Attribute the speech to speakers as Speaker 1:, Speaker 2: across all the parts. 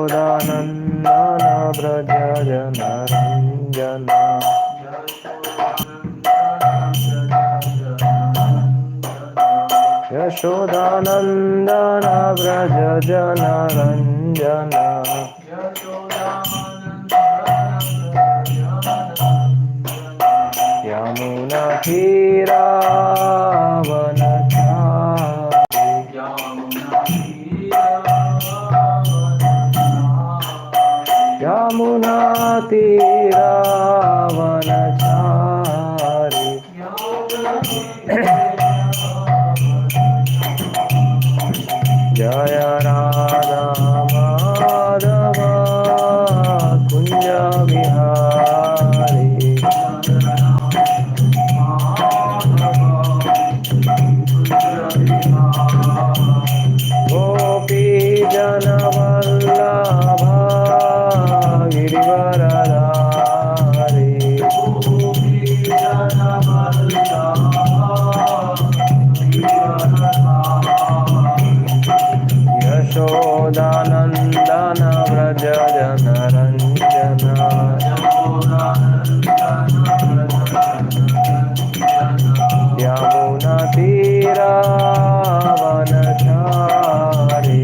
Speaker 1: यशोदानन्दन व्रज जनरञ्जना यशोदानन्दन व्रज जनरञ्जना यमुनातीरावनचारि जय राधा माधव कुञ्ज विहारी गोपी जनवल्लभा गिरिवरधारी यशोदानन्दन व्रज जनरञ्जना यमुनातीरावनचारि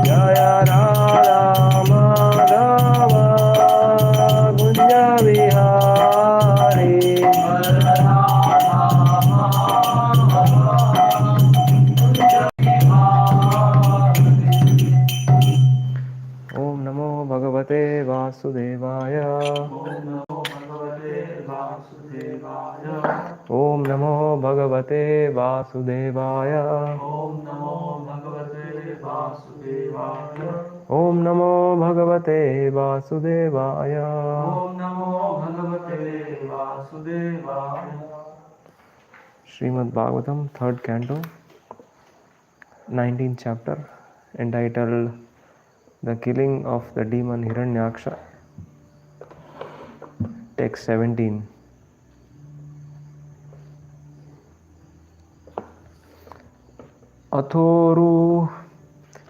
Speaker 1: जय राधा माधव कुञ्ज विहारी ओम नमो भगवते वासुदेवाय ओम नमो भगवते वासुदेवाय ओम नमो भगवते वासुदेवाय Srimad Bhagavatam, 3rd canto, 19th chapter, entitled The Killing of the Demon Hiranyaksha, text 17.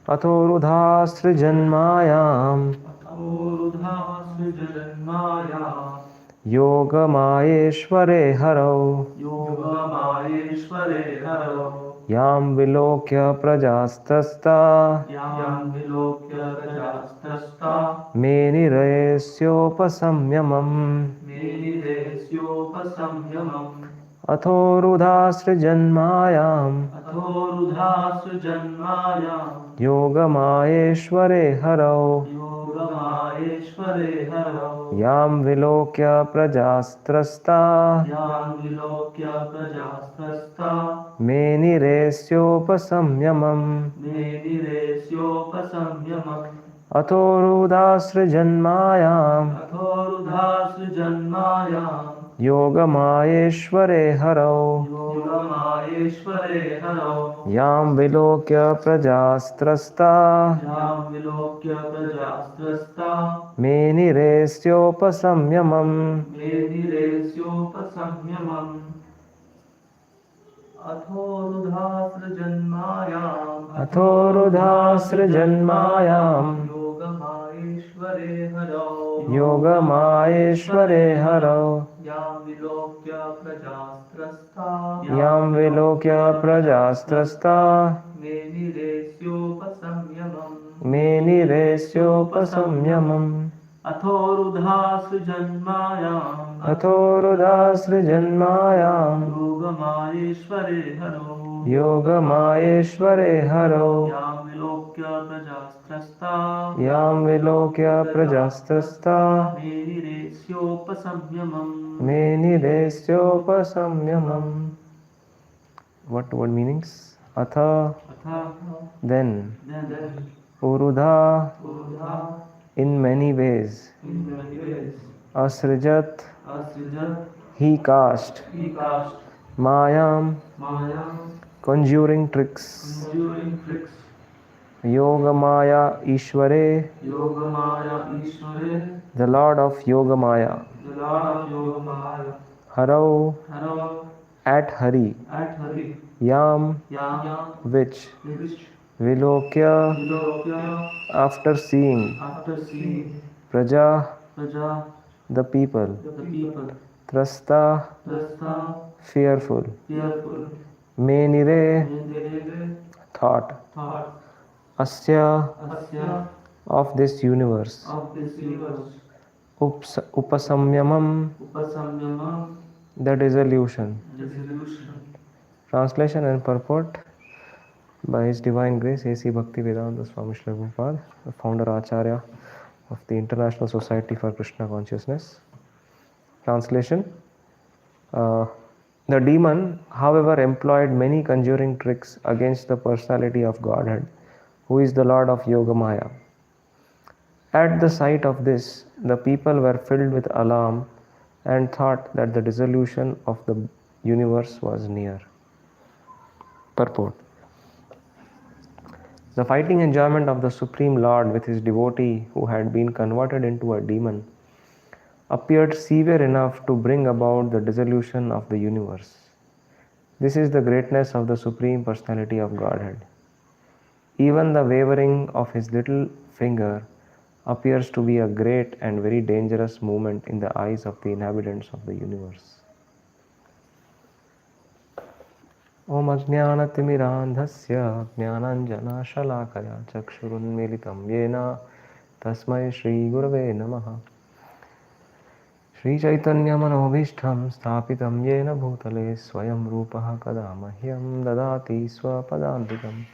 Speaker 1: अथोरुधास्त्रिजन्मायाम् योगमायेश्वरे हरौ यां विलोक्य प्रजास्तस्ता मेनिरयस्योपसंयमम् अथोरुधास्त्रिजन्मायाम् योगमायेश्वरे हरौ यां विलोक्य प्रजास्त्रस्ता मेनिरेस्योपसंयमम् अथोरुधास्त्रिजन्मायाम् योगमायेश्वरे हरौ यां विलोक्य प्रजास्त्रस्ता मेनिरेस्योपसंयमम् अथोरुधास्त्रिजन्मायाम् योगमायेश्वरे हरौ यां विलोक्य प्रजास्त्रस्ता मेनिरेस्योपसंयमम् अथोरुधास्त्रिजन्मायाम् योगमायेश्वरे हरौ यां विलोक्य प्रजास्त्रस्ता मेनिरेस्योपसंयमम्. What word meanings? Atha, then. Urudha, in many ways. Asrijat, he cast. Mayam, conjuring tricks. Yogamaya Ishware,
Speaker 2: Yogamaya Ishware,
Speaker 1: the Lord of Yogamaya.
Speaker 2: the Lord of Yogamaya.
Speaker 1: Harau,
Speaker 2: Haro,
Speaker 1: at Hari.
Speaker 2: at Hari,
Speaker 1: Yam,
Speaker 2: Yam,
Speaker 1: which.
Speaker 2: which
Speaker 1: Vilokya,
Speaker 2: Vilokya,
Speaker 1: after seeing.
Speaker 2: after seeing
Speaker 1: Praja,
Speaker 2: Praja,
Speaker 1: the people.
Speaker 2: the people,
Speaker 1: Trasta,
Speaker 2: Trasta,
Speaker 1: fearful.
Speaker 2: fearful,
Speaker 1: Menire,
Speaker 2: Mendere,
Speaker 1: thought.
Speaker 2: thought,
Speaker 1: Asya,
Speaker 2: Asya,
Speaker 1: of this universe.
Speaker 2: of this universe,
Speaker 1: Upasamyamam,
Speaker 2: Upasamyamam,
Speaker 1: the dissolution.
Speaker 2: dissolution.
Speaker 1: Translation and purport by His Divine Grace A.C. Bhaktivedanta Swami Srila Prabhupada, the founder Acharya of the International Society for Krishna Consciousness. Translation. The demon, however, employed many conjuring tricks against the personality of Godhead, who is the Lord of Yogamaya. At the sight of this, the people were filled with alarm and thought that the dissolution of the universe was near. Purport. The fighting enjoyment of the Supreme Lord with his devotee who had been converted into a demon appeared severe enough to bring about the dissolution of the universe. This is the greatness of the Supreme Personality of Godhead. Even the wavering of his little finger appears to be a great and very dangerous movement in the eyes of the inhabitants of the universe. Om Ajnanatimirandhasya Jnananjana Chakshurunmilitam Yena Tasmai Shri Gurave Namaha. Shri Chaitanya Manobhishtham Sthapitam Yena Bhutale Swayam Rupaha Kada Mahyam Dadati Swapadantikam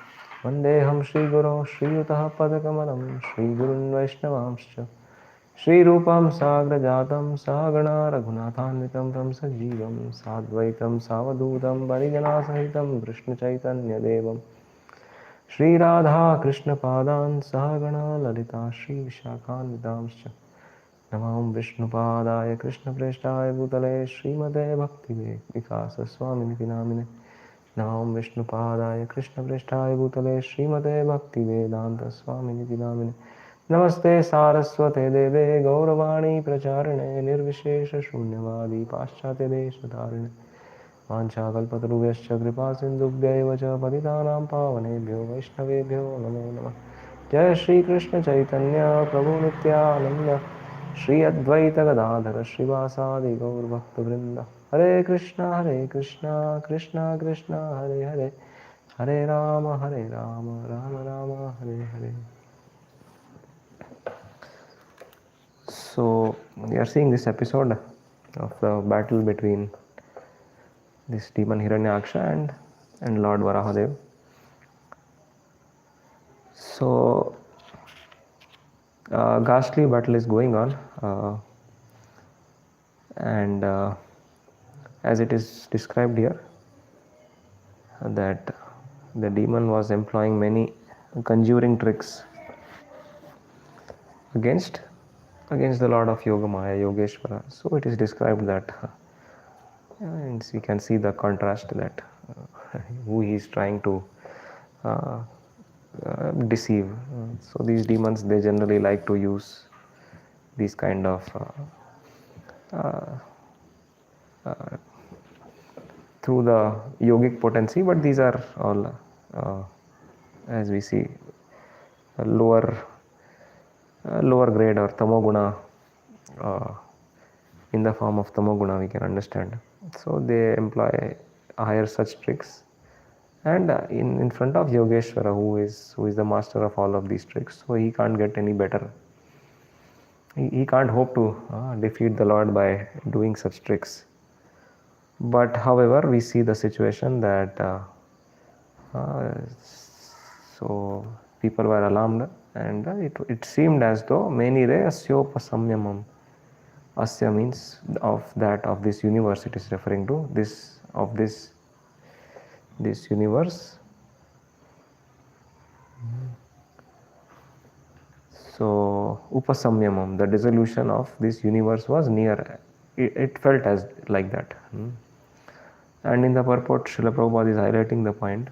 Speaker 1: Vandeham Shri Guru Shri Yutaha Padakamalam Shri Gurun Vaishnavamscha Shri Rupam Sagrajatam Sahagana Raghunathanvitam Tam Sajivam Sadvaitam Savadutam Parijana Sahitam Krishna Chaitanya Devam Shri Radha Krishna Padan Sahagana Lalita Shri Vishakhanvitamscha Namam Vishnupadaya Krishna Preshtaya Bhutale Srimate Bhakti Vikasa Swamini Namine Namam Vishnupadaya Krishna Preshtaya Bhutale Srimate Bhakti Vedanta Swamini Namine Namaste Saraswate Deve Gauravani Pracharane Nirvishesha Shunyavadi Paschatya Deshatarine Vanchakalpatarubhyascha Kripa Sindhubhyaiva cha Patitanam Pavanebhyo Vaishnavebhyo Namo Namah Jai Shri Krishna Chaitanya Prabhu Nityananda Shri Advaita Gadadhara Srivasadi Gaur Bhakta Vrinda Hare Krishna Krishna Krishna Hare Hare Hare Rama Rama Rama Hare Hare. So we are seeing this episode of the battle between this demon Hiranyaksha and Lord Varahadev. So ghastly battle is going on, and as it is described here, that the demon was employing many conjuring tricks against the Lord of Yogamaya, Yogeshwara. So it is described that, and we can see the contrast that who he is trying to deceive. So these demons, they generally like to use these kind of through the yogic potency, but these are all as we see lower grade or tamoguna, in the form of tamoguna we can understand. So they employ higher such tricks, and in front of Yogeshwara, who is the master of all of these tricks, so he can't get any better. He can't hope to defeat the Lord by doing such tricks. But however, we see the situation that so people were alarmed, and it seemed as though menire asyopasamyamam. Asya means of this universe it is referring to, this universe. So upasamyamam, the dissolution of this universe was near. It felt as like that. And in the purport, Srila Prabhupada is highlighting the point.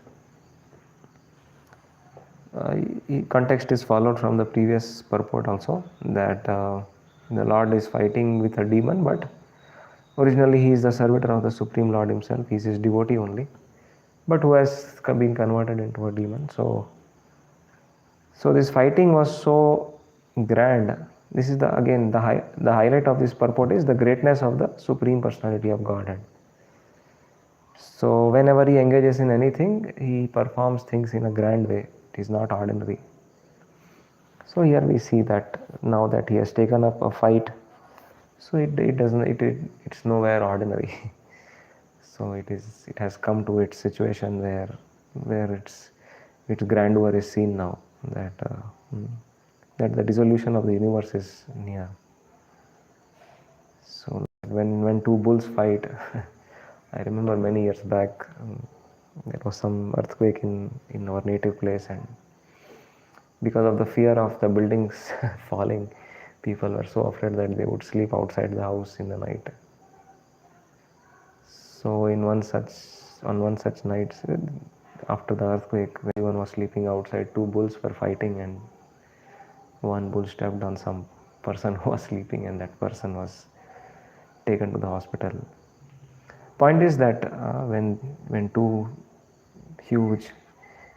Speaker 1: context is followed from the previous purport also, that the Lord is fighting with a demon, but originally he is the servitor of the Supreme Lord himself. He is his devotee only, but who has been converted into a demon. So this fighting was so grand. This is again the highlight of this purport is the greatness of the Supreme Personality of Godhead. So whenever he engages in anything, he performs things in a grand way. It is not ordinary. So here we see that now that he has taken up a fight, so it's nowhere ordinary. So it has come to its situation where its grandeur is seen now, that that the dissolution of the universe is near. So when two bulls fight, I remember many years back, there was some earthquake in our native place, and because of the fear of the buildings falling, people were so afraid that they would sleep outside the house in the night. So on one such night, after the earthquake, when everyone was sleeping outside, two bulls were fighting, and one bull stepped on some person who was sleeping, and that person was taken to the hospital. Point is that when two huge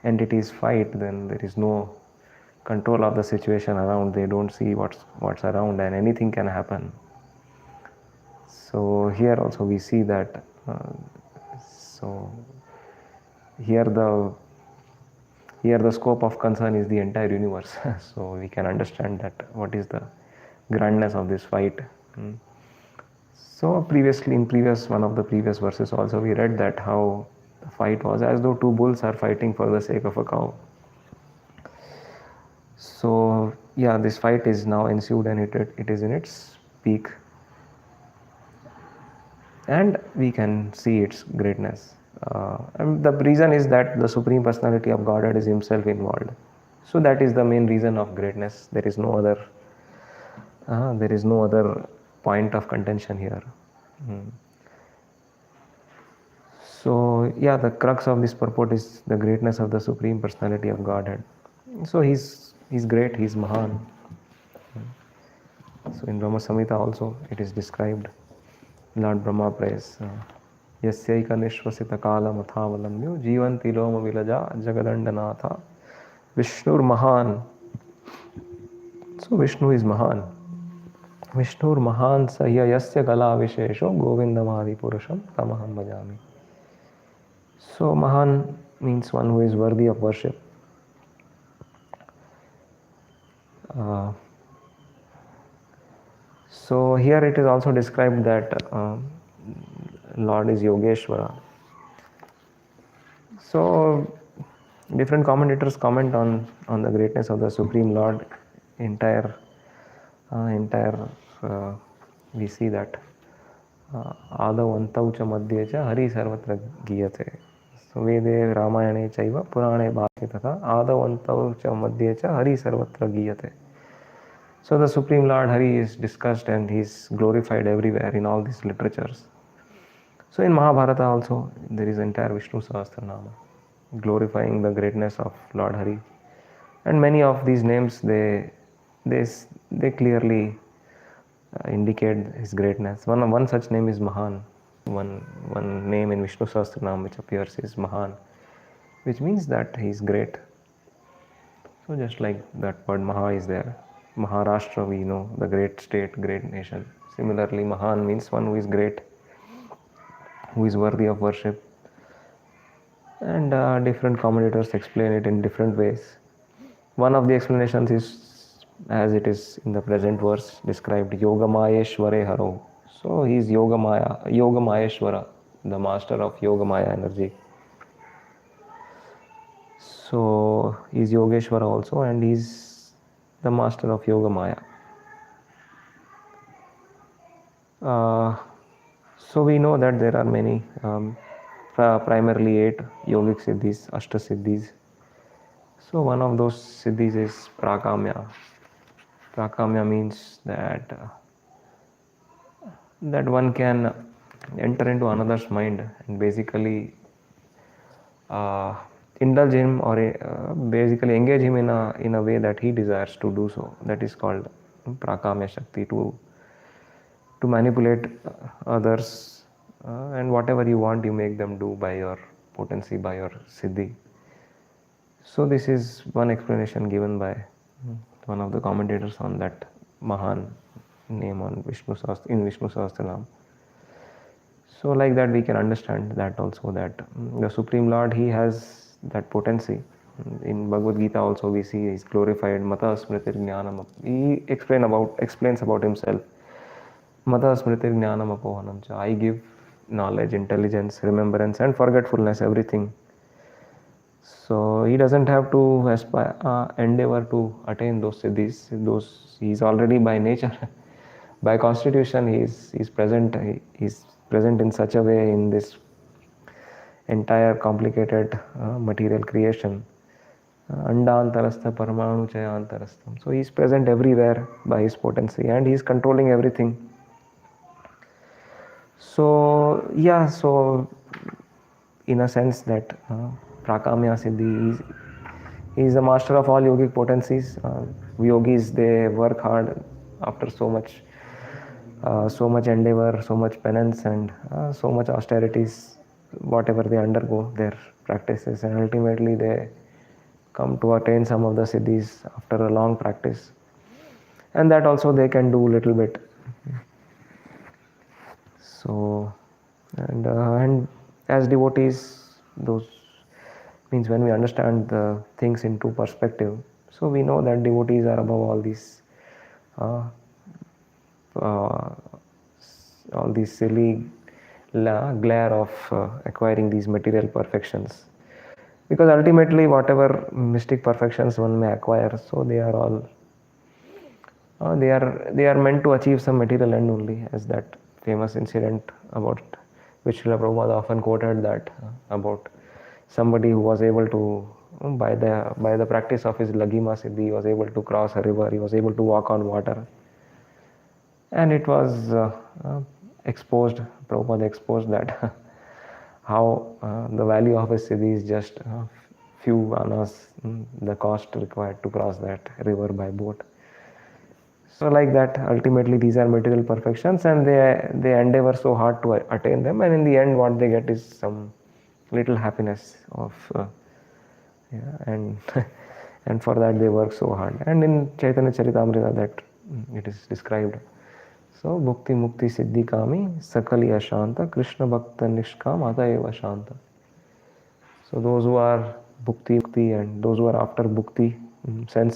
Speaker 1: entities fight, then there is no control of the situation around. They don't see what's around, and anything can happen. So here also we see that. So here the scope of concern is the entire universe. So we can understand that what is the grandness of this fight. So one of the previous verses also we read that how the fight was as though two bulls are fighting for the sake of a cow. So yeah, this fight is now ensued, and it is in its peak, and we can see its greatness. And the reason is that the Supreme Personality of Godhead is himself involved. So that is the main reason of greatness. There is no other point of contention here. So yeah, the crux of this purport is the greatness of the Supreme Personality of Godhead. So he's great, he's Mahan. So in Brahma Samhita also it is described. Lord Brahma prays, Yasyaika nishvasita kala mathavalambyo jivanti loma vilaja jagadandanatha Vishnur Mahan. So Vishnu is Mahan. Vishnur Mahan sahya yasya kala vishesho govindamadi purusham tamaham bhajami. So Mahan means one who is worthy of worship. So here it is also described that Lord is Yogeshwara. So different commentators comment on the greatness of the Supreme Lord. Entire we see that Adav antau cha madhye cha hari sarvatra giyate. So Vede Ramayane chaiva Purane bhakti tatha Adav antau cha madhye cha hari sarvatra giyate. So the Supreme Lord Hari is discussed and he is glorified everywhere in all these literatures. So in Mahabharata also there is entire Vishnu Sahasranama glorifying the greatness of Lord Hari, and many of these names they clearly indicate his greatness. One such name is Mahan. One name in Vishnu Sahasranam which appears is Mahan, which means that he is great. So just like that word Maha is there, Maharashtra, we know, the great state, great nation. Similarly, Mahan means one who is great, who is worthy of worship. And different commentators explain it in different ways. One of the explanations is, as it is in the present verse described, Yogamayeshware Haro. So he is Yogamayeshwara, the master of Yogamaya energy. So he is Yogeshwara also, and he is the master of Yogamaya. So we know that there are many, primarily 8 yogic siddhis, Ashta siddhis. So one of those siddhis is Prakamya. Prakamya means that one can enter into another's mind and basically indulge him or basically engage him in a way that he desires to do so. That is called prakamya shakti, to manipulate others, and whatever you want you make them do by your potency, by your siddhi. So this is one explanation given by one of the commentators on that Mahan name on in Vishnu Sahasranam. So like that we can understand that also, that the Supreme Lord, he has that potency. In Bhagavad Gita also we see he's glorified Mata Smritir Jnanam. He explains about himself. Mata Smritir Jnanam Apohanam cha. I give knowledge, intelligence, remembrance and forgetfulness, everything. So he doesn't have to endeavor to attain those siddhis. He's already by nature, by constitution, he's present. He's present in such a way in this entire complicated material creation. Andantarastha Paramanu Chayantarastham. So he's present everywhere by his potency and he's controlling everything. So yeah, so in a sense that Prakamya Siddhi is a master of all yogic potencies. Yogis, they work hard after so much endeavor, so much penance and so much austerities, whatever they undergo, their practices, and ultimately they come to attain some of the siddhis after a long practice. And that also they can do little bit. So, and as devotees, those means when we understand the things into perspective, so we know that devotees are above all these silly glare of acquiring these material perfections, because ultimately whatever mystic perfections one may acquire, so they are all they are meant to achieve some material end only, as that famous incident about which Srila Prabhupada often quoted, that about somebody who was able to by the practice of his Lagima Siddhi, he was able to cross a river, he was able to walk on water, and it was exposed, Prabhupada exposed that how the value of a siddhi is just few annas, the cost required to cross that river by boat. So like that, ultimately these are material perfections and they endeavor so hard to attain them, and in the end what they get is some little happiness of and and for that they work so hard. And in Chaitanya Charitamrita that it is described. So bhukti mukti siddhi kami sakali ashanta krishna bhakta nishkam atayeva shanta. So those who are bhukti and those who are after bhukti,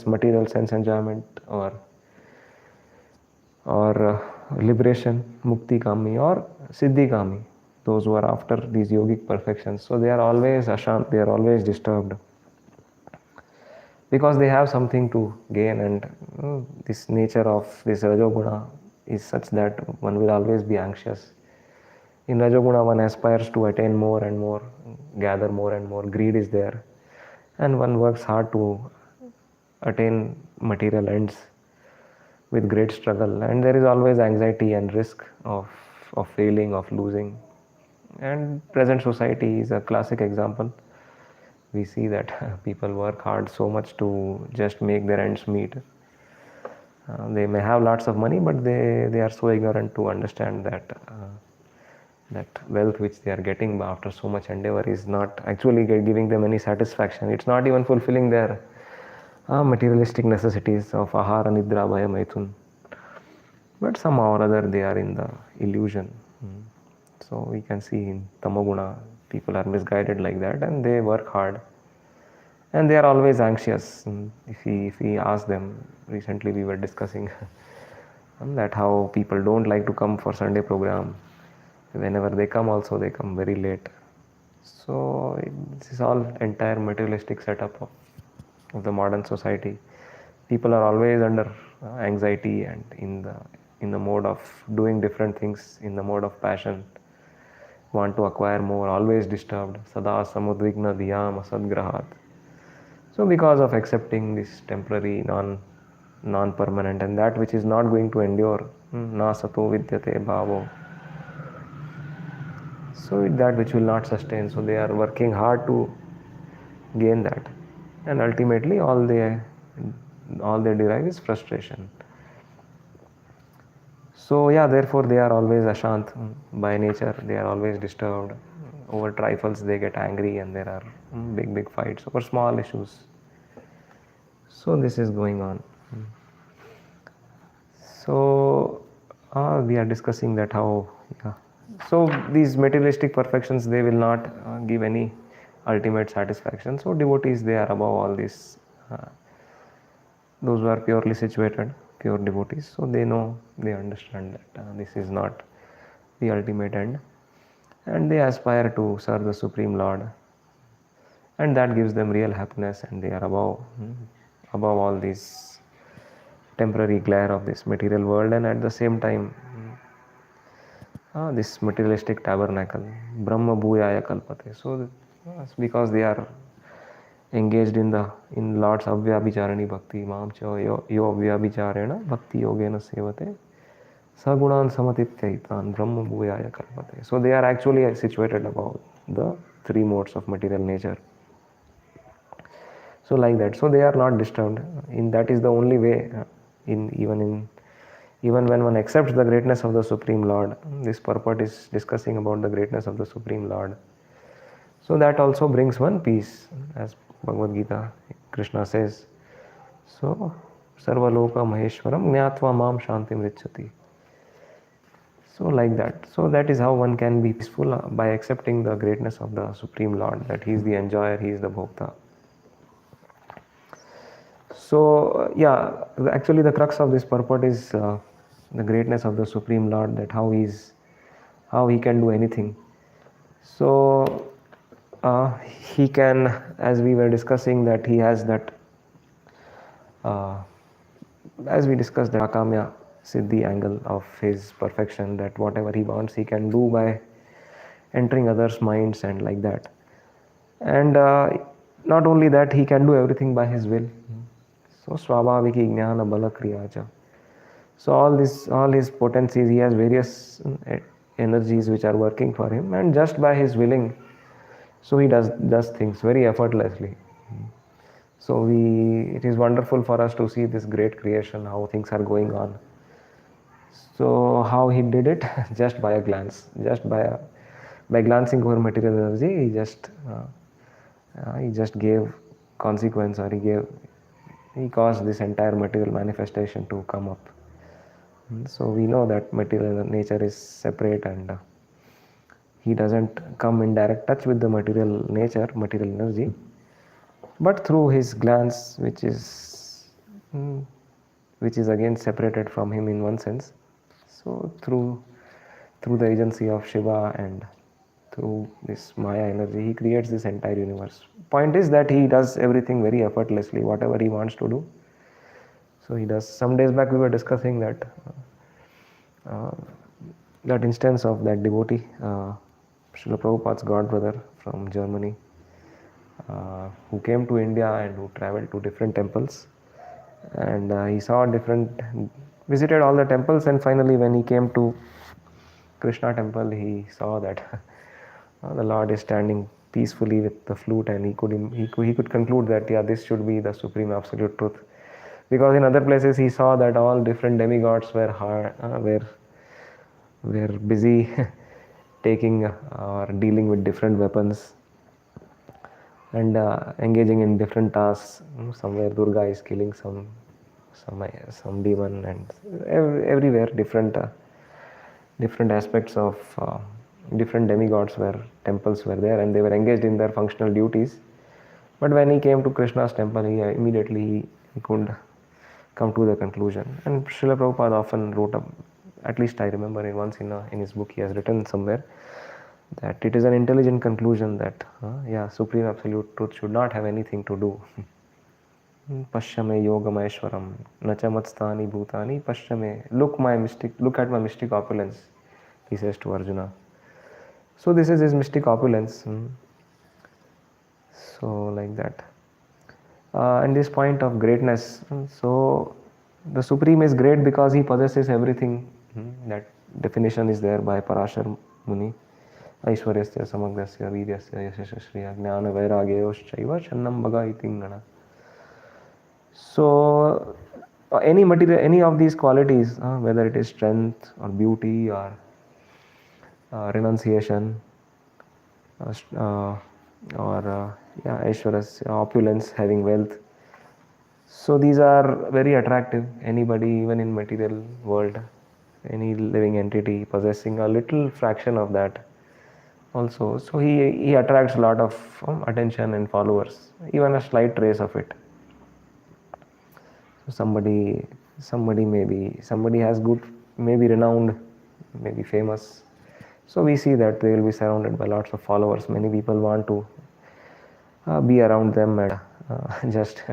Speaker 1: material sense enjoyment, or liberation, mukti kami, or siddhi kami, those who are after these yogic perfections, so they are always ashant, they are always disturbed, because they have something to gain, and this nature of this rajoguna is such that one will always be anxious. In rajoguna one aspires to attain more and more, gather more and more, greed is there, and one works hard to attain material ends with great struggle, and there is always anxiety and risk of failing, of losing. And present society is a classic example. We see that people work hard so much to just make their ends meet. They may have lots of money, but they are so ignorant to understand that that wealth which they are getting after so much endeavor is not actually giving them any satisfaction. It's not even fulfilling their materialistic necessities of ahara, nidra, bhaya, maithun. But somehow or other they are in the illusion. So we can see in tamoguna people are misguided like that, and they work hard, and they are always anxious. If we ask them, recently we were discussing that how people don't like to come for Sunday program. Whenever they come also, they come very late. So this is all entire materialistic setup of the modern society. People are always under anxiety and in the mode of doing different things, in the mode of passion, want to acquire more, always disturbed. Sada samudvigna dhyam asadgrahat. So because of accepting this temporary, non-permanent, and that which is not going to endure, na sato vidyate bhavo, so that which will not sustain, so they are working hard to gain that, and ultimately all they derive is frustration. So yeah, therefore they are always ashant by nature. They are always disturbed over trifles. They get angry, and there are big fights over small issues. So this is going on. So we are discussing that how, yeah. So these materialistic perfections, they will not give any ultimate satisfaction. So devotees, they are above all this. Those who are purely situated, pure devotees, so they know, they understand that this is not the ultimate end, and they aspire to serve the Supreme Lord, and that gives them real happiness, and they are above all these temporary glare of this material world, and at the same time this materialistic tabernacle, Brahma Bhuyaya Kalpate. So it's because they are engaged in Lord's Avyabhicharani Bhakti, Mam Cha yo Avyabhicharena Bhakti Yogena Sevate Sagunan Samatityaitan Brahma Bhuyaya Kalpate. So they are actually situated above the three modes of material nature. So like that. So they are not disturbed. In that is the only way. Even when one accepts the greatness of the Supreme Lord, this purport is discussing about the greatness of the Supreme Lord. So that also brings one peace, as Bhagavad Gita, Krishna says. So, Sarvaloka Maheshwaram Jnatva Mam Shantim Richati. So like that. So that is how one can be peaceful by accepting the greatness of the Supreme Lord, that He is the enjoyer, He is the Bhokta. So yeah, actually the crux of this purport is the greatness of the Supreme Lord, that how He can do anything. So He can, as we were discussing, that He has that, as we discussed, the Akamya Siddhi angle of His perfection, that whatever He wants He can do by entering others' minds and like that. And not only that, He can do everything by His will. So Swabhaviki Jnana Bala Kriyacha. So all His potencies, He has various energies which are working for Him, and just by His willing, so He does things very effortlessly. So it is wonderful for us to see this great creation, how things are going on. So how He did it? Just by a glance, just by glancing over material energy, He just gave consequence, or He caused this entire material manifestation to come up. So we know that material nature is separate, and He doesn't come in direct touch with the material nature, material energy, but through His glance, which is again separated from Him in one sense. So through the agency of Shiva and through this Maya energy, He creates this entire universe. Point is that He does everything very effortlessly, whatever He wants to do. So He does. Some days back we were discussing that that instance of that devotee, Srila Prabhupada's god brother from Germany, who came to India and who traveled to different temples, and he visited all the temples, and finally when he came to Krishna temple, he saw that the Lord is standing peacefully with the flute, and he could conclude that this should be the supreme absolute truth, because in other places he saw that all different demigods were busy taking or dealing with different weapons and engaging in different tasks. Somewhere Durga is killing some demon, and everywhere different aspects of different demigods temples were there, and they were engaged in their functional duties. But when he came to Krishna's temple, he immediately he could come to the conclusion. And Srila Prabhupada often wrote at least I remember in his book he has written somewhere that it is an intelligent conclusion that Supreme Absolute Truth should not have anything to do. Pashyame yogameshwaram nachamatstani bhutani pashyame. Look at my mystic opulence, he says to Arjuna. So this is his mystic opulence. So like that. And this point of greatness, so the Supreme is great because He possesses everything. That definition is there by Parashar Muni. Aishwaryasya samagrasya vidyasya yashasya shriya jnana vairagyoshchaiva channam bhaga itingana. So any material, any of these qualities, whether it is strength or beauty or renunciation, or Aishwarasya, opulence, having wealth. So these are very attractive. Anybody, even in material world, any living entity possessing a little fraction of that also. So he attracts a lot of attention and followers, even a slight trace of it. So somebody has good, maybe renowned, maybe famous. So we see that they will be surrounded by lots of followers. Many people want to be around them and just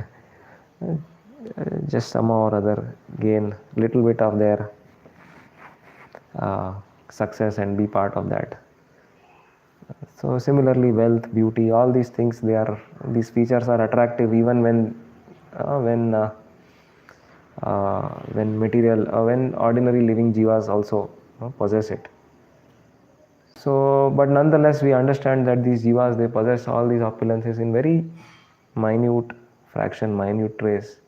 Speaker 1: somehow or other gain little bit of their success and be part of that. So similarly, wealth, beauty, all these things, these features are attractive even when ordinary living jivas also possess it. So, but nonetheless, we understand that these jivas, they possess all these opulences in very minute fraction, minute trace.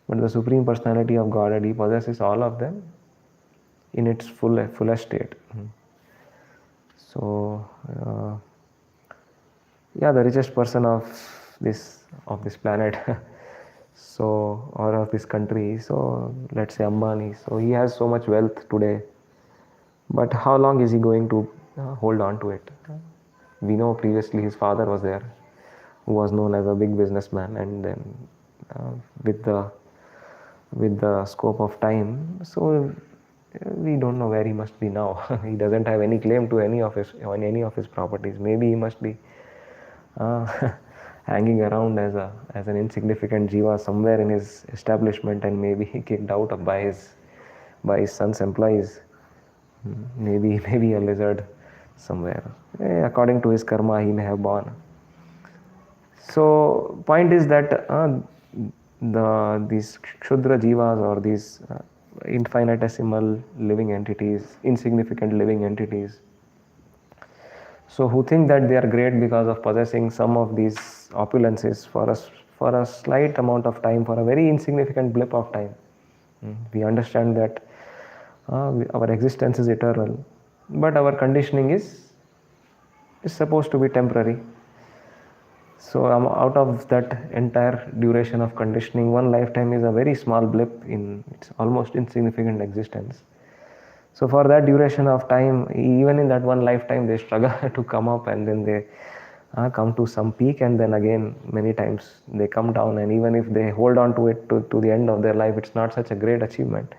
Speaker 1: But the Supreme Personality of Godhead, He possesses all of them in its fullest state. So, the richest person of this planet, so, or of this country, so let's say Ambani. So he has so much wealth today, but how long is he going to hold on to it? We know previously his father was there, who was known as a big businessman, and then with the scope of time, so we don't know where he must be now. He doesn't have any claim to any of his properties. Maybe he must be hanging around as an insignificant jiva somewhere in his establishment, and maybe kicked out by his son's employees. Maybe a lizard somewhere. According to his karma, he may have born. So point is that these Kshudra jivas, or these infinitesimal living entities, insignificant living entities, so who think that they are great because of possessing some of these opulences for a slight amount of time, for a very insignificant blip of time. We understand that our existence is eternal, but our conditioning is supposed to be temporary. So out of that entire duration of conditioning, one lifetime is a very small blip in its almost insignificant existence. So for that duration of time, even in that one lifetime, they struggle to come up, and then they come to some peak, and then again many times they come down, and even if they hold on to it to the end of their life, it's not such a great achievement,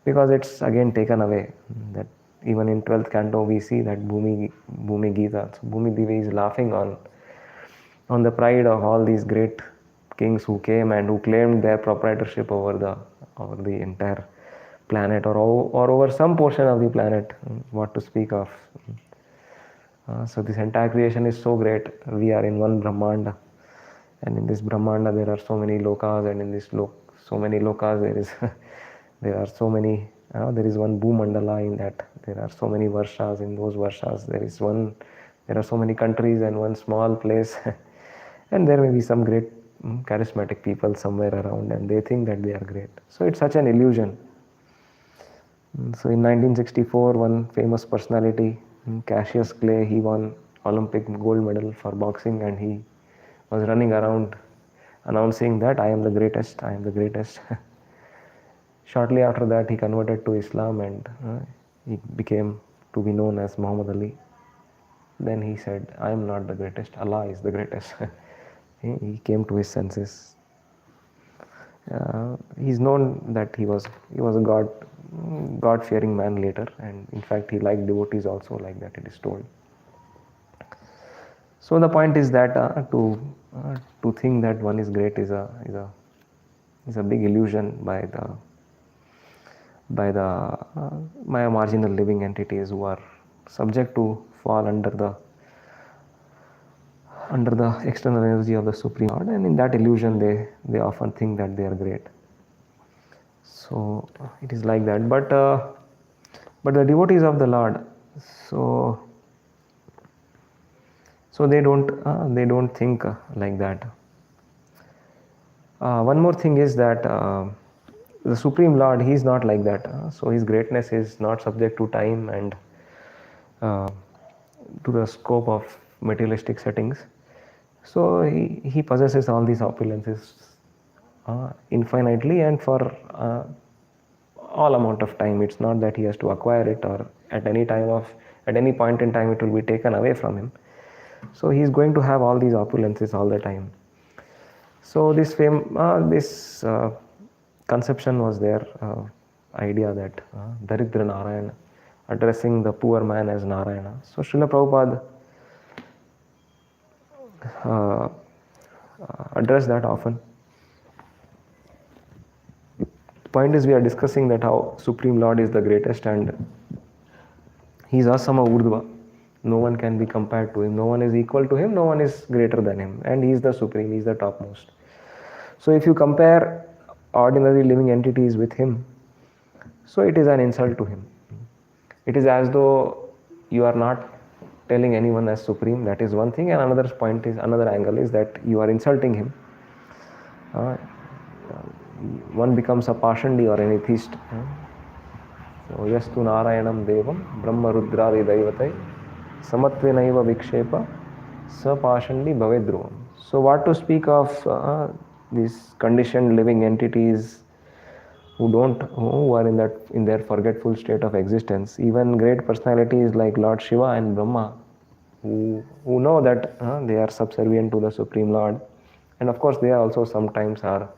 Speaker 1: because it's again taken away. That even in 12th canto we see that Bhumi Gita, so Bhumi Devi is laughing on the pride of all these great kings who came and who claimed their proprietorship over the entire planet, or over some portion of the planet, what to speak of. So this entire creation is so great. We are in one Brahmanda, and in this Brahmanda there are so many lokas, and in this so many lokas there are so many, there is one Bhumandala, in that there are so many varshas. In those varshas there are so many countries and one small place and there may be some great charismatic people somewhere around, and they think that they are great. So it's such an illusion. So in 1964, one famous personality, Cassius Clay, he won Olympic gold medal for boxing, and he was running around announcing that I am the greatest, I am the greatest. Shortly after that, he converted to Islam, and he became to be known as Muhammad Ali. Then he said, I am not the greatest, Allah is the greatest. He came to his senses. He's known that he was a God-fearing man later, and in fact he liked devotees also, like that it is told. So the point is that to think that one is great is a big illusion by marginal living entities who are subject to fall under the external energy of the Supreme Lord, and in that illusion they often think that they are great. So it is like that. But the devotees of the Lord, so So they don't think like that. One more thing is that the Supreme Lord, he is not like that. So his greatness is not subject to time and to the scope of materialistic settings. So he possesses all these opulences infinitely and for all amount of time. It's not that he has to acquire it, or at any point in time it will be taken away from him. So he is going to have all these opulences all the time. So this conception was there, idea that Daridra Narayana, addressing the poor man as Narayana. So Srila Prabhupada addressed that often. The point is, we are discussing that how Supreme Lord is the greatest and he is Asama Urdhva. No one can be compared to him. No one is equal to him. No one is greater than him. And he is the supreme. He is the topmost. So if you compare ordinary living entities with him, so it is an insult to him. It is as though you are not telling anyone as supreme. That is one thing. And another angle is that you are insulting him. One becomes a Pashandi or an atheist. So yastu Narayanam Devam Brahma Rudradi Daivatai Samatvenaiva Vikshepa Sapashandi Bhavedruvam. So what to speak of these conditioned living entities who are in their forgetful state of existence. Even great personalities like Lord Shiva and Brahma, who know that they are subservient to the Supreme Lord, and of course they also sometimes are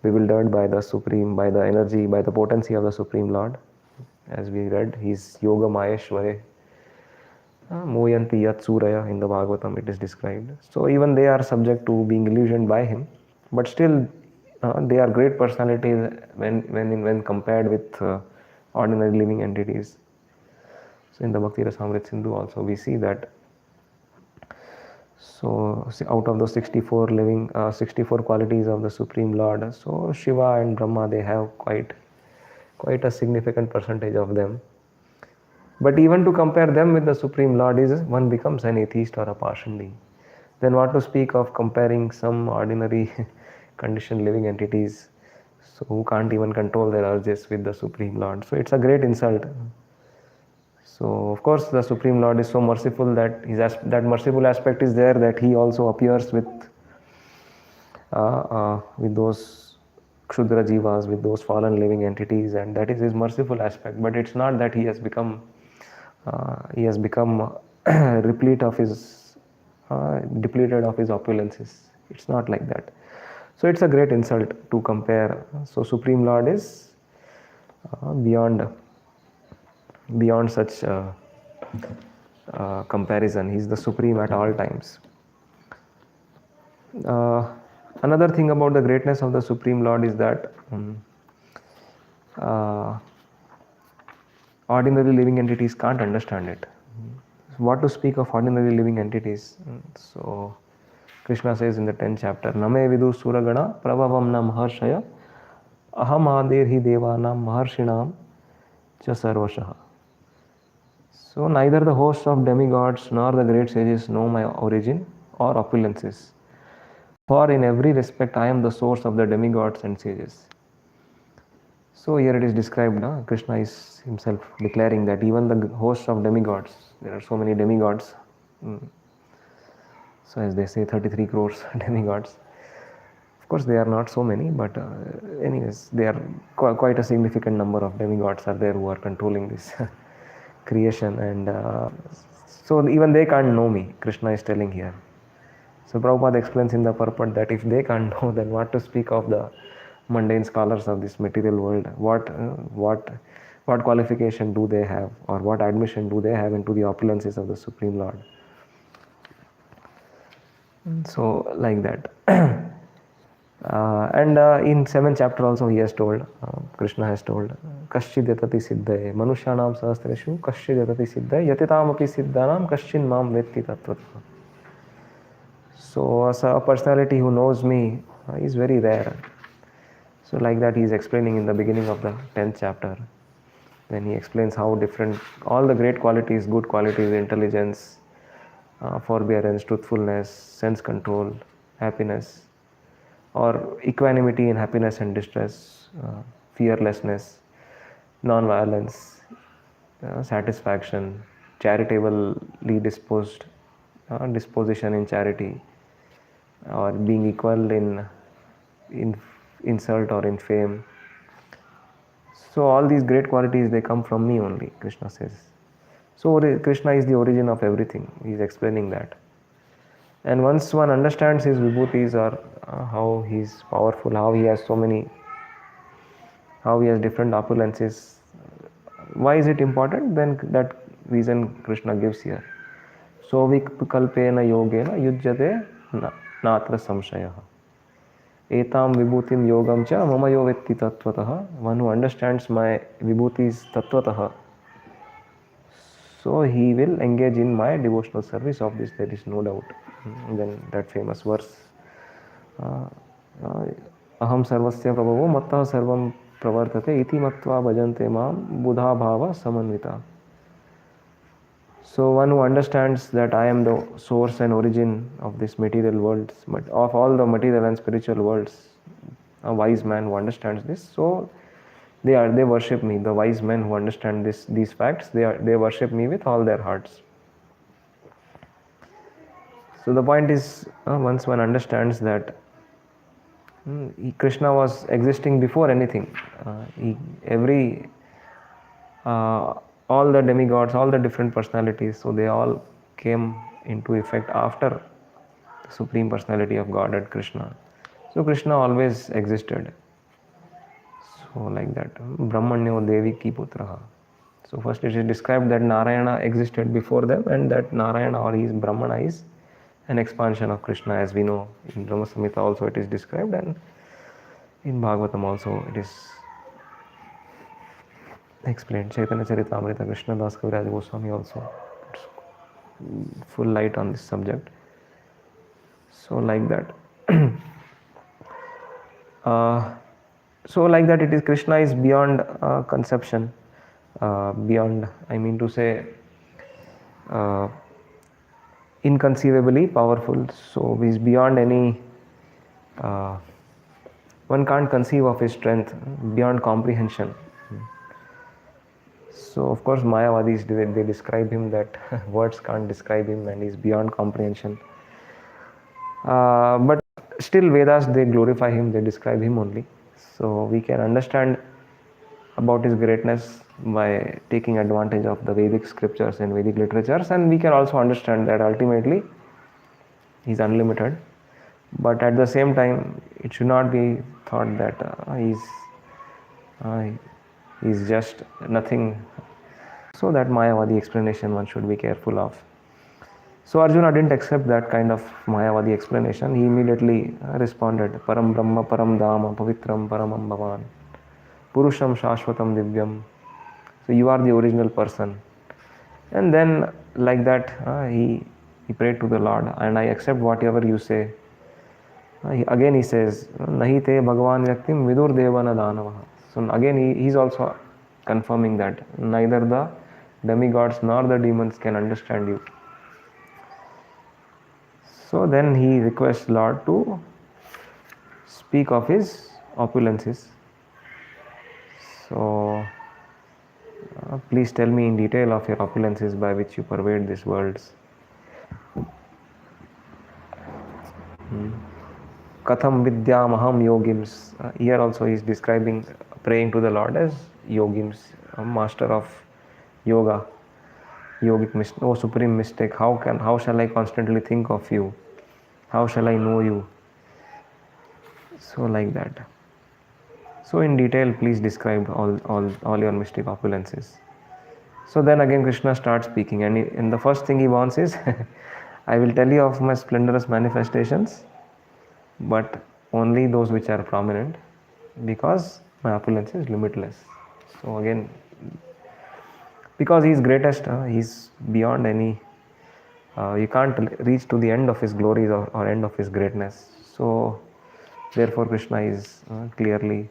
Speaker 1: bewildered by the Supreme, by the energy, by the potency of the Supreme Lord. As we read, he's Yoga Maheshware, Moyanti Yat Suraya in the Bhagavatam, it is described. So even they are subject to being illusioned by him, but still they are great personalities when compared with ordinary living entities. So in the Bhakti Rasamrita Sindhu also we see that. So out of those 64 qualities of the Supreme Lord, so Shiva and Brahma, they have quite a significant percentage of them. But even to compare them with the Supreme Lord is one becomes an atheist or a Pashandi. Then what to speak of comparing some ordinary conditioned living entities, so who can't even control their urges, with the Supreme Lord. So it's a great insult. So of course the Supreme Lord is so merciful that that merciful aspect is there, that he also appears with those Kshudra Jivas, with those fallen living entities, and that is his merciful aspect. But it's not that he has become replete of his depleted of his opulences. It's not like that. So it's a great insult to compare. So Supreme Lord is beyond such comparison. He is the supreme at all times. Another thing about the greatness of the Supreme Lord is that ordinary living entities can't understand it. What to speak of ordinary living entities? So Krishna says in the 10th chapter, Name vidu suragana prabhavam na maharshaya aham adirhi devanam maharshinam cha sarvashaha. So neither the hosts of demigods nor the great sages know my origin or opulences. For in every respect I am the source of the demigods and sages. So here it is described, Krishna is himself declaring that even the hosts of demigods, there are so many demigods. So as they say, 33 crores demigods. Of course they are not so many, but anyways, they are quite a significant number of demigods are there who are controlling this creation, and so even they can't know me, Krishna is telling here. So Prabhupada explains in the purport that if they can't know, then what to speak of the mundane scholars of this material world? What qualification do they have, or what admission do they have into the opulences of the Supreme Lord? So like that. And in 7th chapter also he has told, Krishna has told, Kaschid yatati siddhaye manushyanam sahasreshu kaschid yatati siddhaye yatitam api siddhanam kaschin mam vetti tattvatva. So as a personality who knows me is very rare. So like that he is explaining in the beginning of the 10th chapter. Then he explains how different all the great qualities, good qualities, intelligence, forbearance, truthfulness, sense control, happiness, or equanimity in happiness and distress, fearlessness, non-violence, satisfaction, charitably disposition in charity, or being equal in insult or in fame. So all these great qualities, they come from me only, Krishna says. So Krishna is the origin of everything. He is explaining that. And once one understands his vibhutis, or how he is powerful, how he has different opulences, why is it important? Then that reason Krishna gives here. So vikalpena yogena yujyate natra samshayah. Etam vibhutim yogam cha mama yo vetti tattvataha. One who understands my vibhutis tattvataha, so he will engage in my devotional service. Of this there is no doubt. Then that famous verse, aham sarvasya prabhavo mattah sarvam pravartate iti matva bhajante mam buddha bhava samanvita. So one who understands that I am the source and origin of this material world, of all the material and spiritual worlds, a wise man who understands this, so they worship me. The wise men who understand these facts, they worship me with all their hearts. So the point is, once one understands that Krishna was existing before anything, all the demigods, all the different personalities, so they all came into effect after the Supreme Personality of Godhead, Krishna. So Krishna always existed. So like that, Brahmanyo Deviki Putraha. So first it is described that Narayana existed before them, and that Narayana, or his Brahmana, is an expansion of Krishna, as we know. In Brahma Samhita also it is described, and in Bhagavatam also it is explained. Chaitanya Charitamrita, Krishna Das Kaviraj Goswami also puts full light on this subject. So like that. So like that, it is Krishna is beyond conception, beyond, I mean to say, inconceivably powerful. So he is beyond any, one can't conceive of his strength, beyond comprehension. So of course Mayavadis, they describe him that words can't describe him, and he is beyond comprehension. But still Vedas, they glorify him, they describe him only. So we can understand about his greatness by taking advantage of the Vedic scriptures and Vedic literatures, and we can also understand that ultimately he is unlimited. But at the same time, it should not be thought that he is just nothing. So that Mayavadi explanation one should be careful of. So Arjuna didn't accept that kind of Mayavadi explanation. He immediately responded, Param Brahma, Param Dhamma, Pavitram, Paramam Bhavan, Purusham Shashvatam Divyam. So you are the original person. And then like that, he prayed to the Lord, and I accept whatever you say. Again he says, Nahi te Bhagavan Vyaktim Vidur Devana Danavaha. So again he is also confirming that neither the demigods nor the demons can understand you. So then he requests Lord to speak of his opulences. So please tell me in detail of your opulences by which you pervade these worlds. Katham vidyam aham yogims. Here also he is describing, praying to the Lord as yogims, a master of yoga. Yogic, oh supreme mystic, how shall I constantly think of you? How shall I know you? So like that. So in detail, please describe all your mystic opulences. So then again Krishna starts speaking, and the first thing he wants is, I will tell you of my splendorous manifestations, but only those which are prominent, because my opulence is limitless. So again, because he is greatest, he is beyond any, you can't reach to the end of his glories or end of his greatness. So therefore Krishna is clearly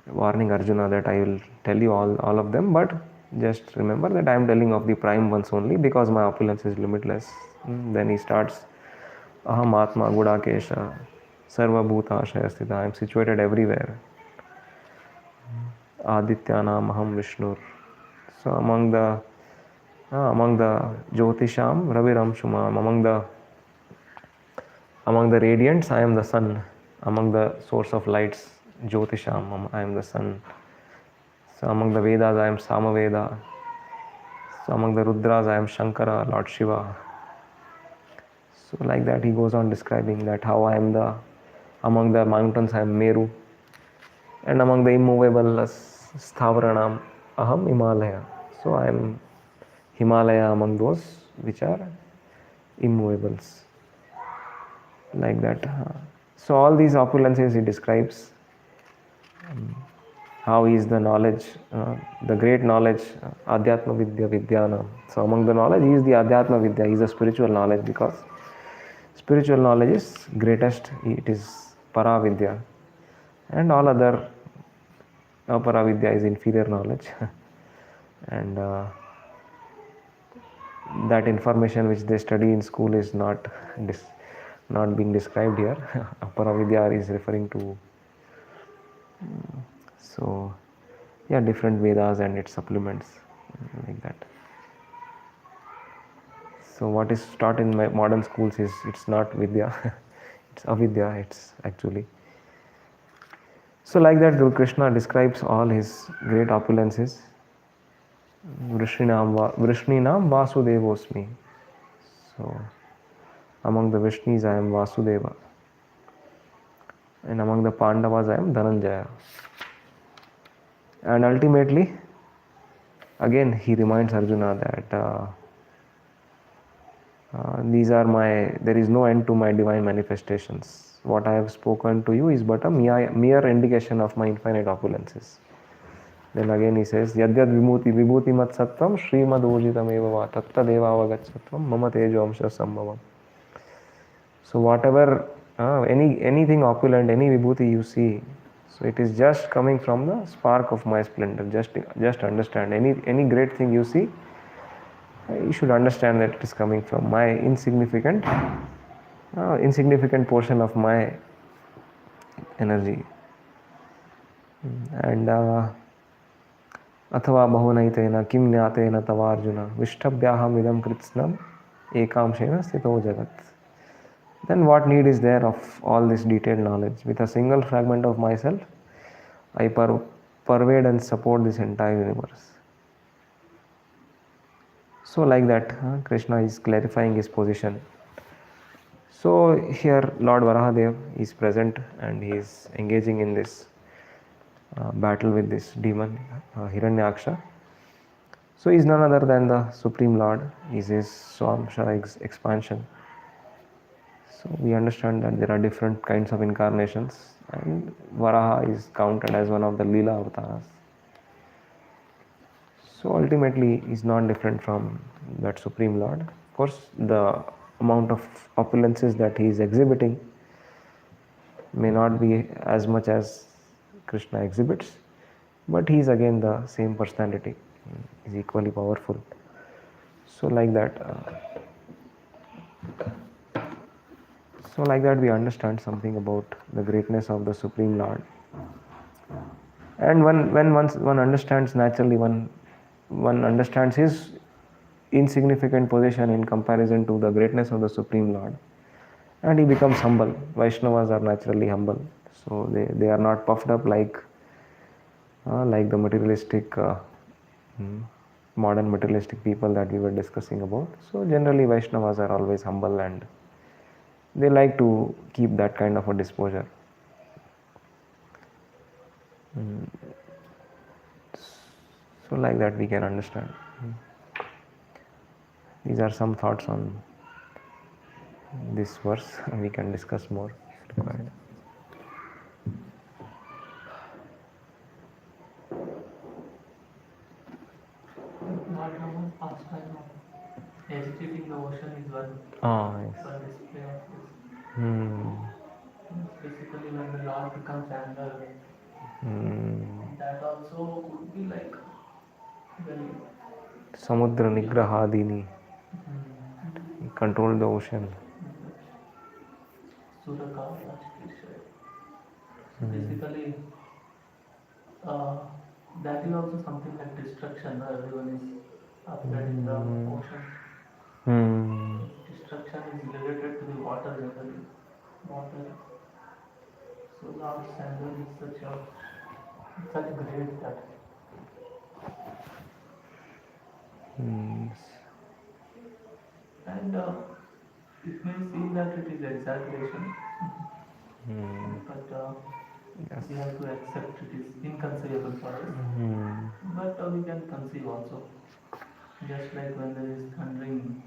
Speaker 1: warning Arjuna that I will tell you all of them, but Just remember that I am telling of the prime ones only because my opulence is limitless. Then he starts, Aham Atma Gudakesha, Sarva Bhutashaya Sthita. I am situated everywhere. Adityanam Aham Vishnur. So among the Jyotisham, Raviram Shumam, among the radiants, I am the sun. Among the source of lights, Jyotisham, I am the sun. So among the Vedas, I am Samaveda. So among the Rudras, I am Shankara, Lord Shiva. So like that, he goes on describing that how I am among the mountains, I am Meru, and among the immovable Sthavaranam, Aham Himalaya. So I am Himalaya among those which are immovables. Like that. So all these opulences he describes. How is the knowledge, the great knowledge, Adhyatma Vidya Vidyana. So among the knowledge, he is the Adhyatma Vidya, he is a spiritual knowledge because spiritual knowledge is greatest, it is Paravidya. And all other Aparavidya is inferior knowledge. And that information which they study in school is not being described here. Aparavidya is referring to, so yeah, different Vedas and its supplements, like that. So what is taught in my modern schools is, it's not Vidya, it's Avidya, it's actually. So like that, Guru Krishna describes all his great opulences. Vrishninam Vasudevosmi. So among the Vishnus I am Vasudeva. And among the Pandavas I am Dhananjaya. And ultimately, again he reminds Arjuna that there is no end to my divine manifestations. What I have spoken to you is but a mere indication of my infinite opulences. Then again he says, Yadyad vibhuti mat sattvam Srimad Bhagavatam eva va tattadeva avagatsatvam mama tejo amsha sambhavam. So whatever, anything opulent, any vibhuti you see, so it is just coming from the spark of my splendor. Just understand, any great thing you see, you should understand that it is coming from my insignificant portion of my energy. And अथवा बहुनैतेन किं ज्ञातेन तवार्जुन विष्टभ्याहम idam kritsnam ekamshena sthito jagat. Then what need is there of all this detailed knowledge? With a single fragment of myself, I pervade and support this entire universe. So like that, Krishna is clarifying his position. So here Lord Varahadev is present and he is engaging in this battle with this demon, Hiranyaksha. So he is none other than the Supreme Lord. He is his Swamshara expansion. So we understand that there are different kinds of incarnations, and Varaha is counted as one of the Leela avatars. So ultimately he is not different from that Supreme Lord. Of course, the amount of opulences that he is exhibiting may not be as much as Krishna exhibits, but he is again the same personality, is equally powerful. So like that, we understand something about the greatness of the Supreme Lord. And when one understands, naturally one understands his insignificant position in comparison to the greatness of the Supreme Lord, and he becomes humble. Vaishnavas are naturally humble, so they are not puffed up like the materialistic, modern materialistic people that we were discussing about. So generally Vaishnavas are always humble and they like to keep that kind of a disposure. So like that we can understand. These are some thoughts on this verse. We can discuss more if required.
Speaker 2: Lord Rama's pastime of agitating the ocean is one
Speaker 1: Yes.
Speaker 2: display of this. It's basically when the Lord becomes angry, that also could be like When
Speaker 1: Samudra Nigrahadini. He controlled the ocean.
Speaker 2: Surakala Chikishaya. So basically, that is also something like destruction. Everyone is afraid in the ocean. Destruction is related to the water generally. Water. So Lord Samuel is such great that. And it may seem that it is exaggeration, but
Speaker 1: Yes.
Speaker 2: we have to accept it is inconceivable for us. But we can conceive also. Just like when there is thundering,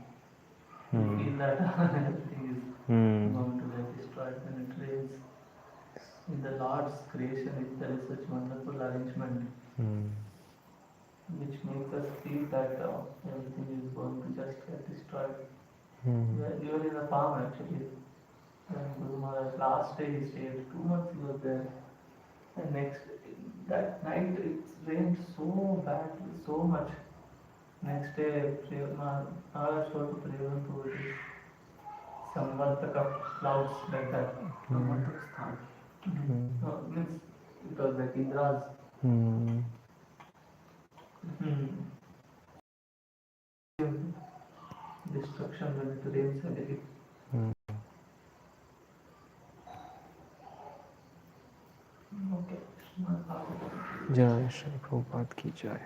Speaker 2: we feel that everything is going to get destroyed. When it rains, in the Lord's creation, if there is such wonderful arrangement, which makes us feel that everything is going to just get destroyed. We were in a farm actually. When Guru Maharaj last day he stayed, 2 months he was there. And next that night it rained so badly, so much. Next day Maharaj told to Priyavan to it is Samvartaka clouds like that. Samvartaka sthan. No, means it was like Indra's. Destruction when it rains heavily. Okay.
Speaker 1: Jai Shri Prabhupada ki jai.